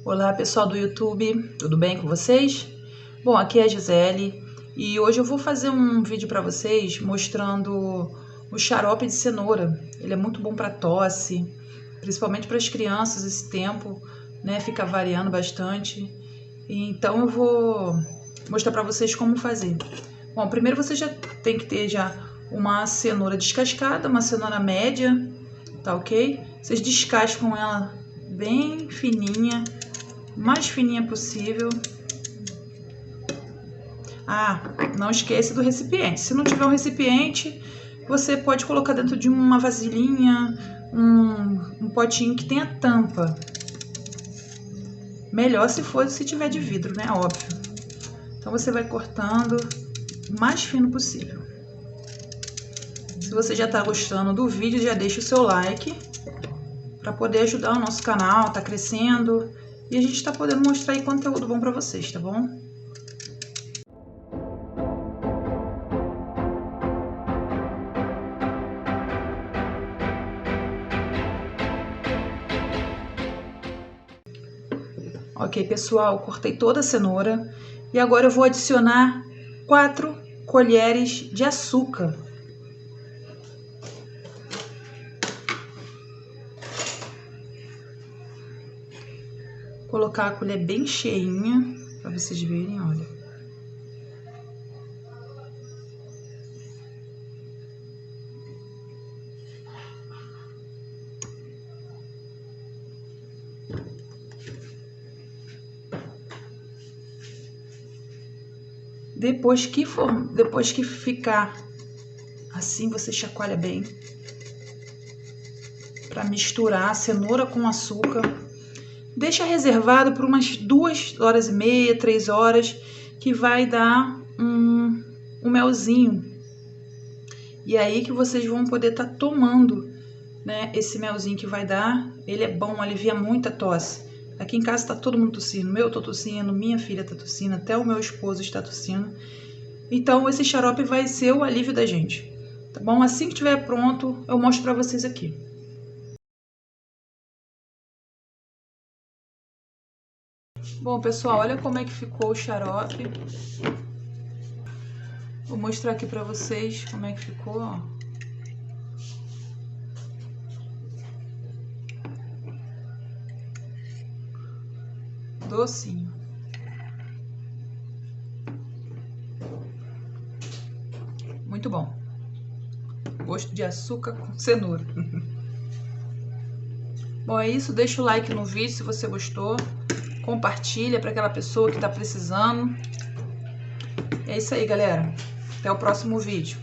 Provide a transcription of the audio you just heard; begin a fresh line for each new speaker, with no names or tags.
Olá pessoal do YouTube, tudo bem com vocês? Bom, aqui é a Gisele e hoje eu vou fazer um vídeo para vocês mostrando o xarope de cenoura. Ele é muito bom para tosse, principalmente para as crianças esse tempo, né? Fica variando bastante. Então eu vou mostrar para vocês como fazer. Bom, primeiro você já tem que ter uma cenoura descascada, uma cenoura média, tá ok? Vocês descascam ela bem fininha, mais fininha possível. Não esqueça do recipiente. Se não tiver um recipiente, você pode colocar dentro de uma vasilhinha, um potinho que tenha tampa. Melhor se tiver de vidro, né? Óbvio. Então você vai cortando o mais fino possível. Se você já está gostando do vídeo, já deixa o seu like para poder ajudar o nosso canal, tá crescendo e a gente tá podendo mostrar aí conteúdo bom para vocês, tá bom? Ok, pessoal, cortei toda a cenoura e agora eu vou adicionar 4 colheres de açúcar. Vou colocar a colher bem cheinha para vocês verem, olha. Depois que ficar assim, você chacoalha bem para misturar a cenoura com açúcar. Deixa reservado por umas 2h30, 3 horas, que vai dar um melzinho. E aí que vocês vão poder estar tomando, né, esse melzinho que vai dar. Ele é bom, alivia muito a tosse. Aqui em casa tá todo mundo tossindo. Eu tô tossindo, minha filha tá tossindo, até o meu esposo está tossindo. Então esse xarope vai ser o alívio da gente, tá bom? Assim que estiver pronto, eu mostro pra vocês aqui. Bom, pessoal, olha como é que ficou o xarope. Vou mostrar aqui pra vocês como é que ficou, ó. Docinho. Muito bom. Gosto de açúcar com cenoura. Bom, é isso. Deixa o like no vídeo se você gostou. Compartilha para aquela pessoa que tá precisando. É isso aí, galera. Até o próximo vídeo.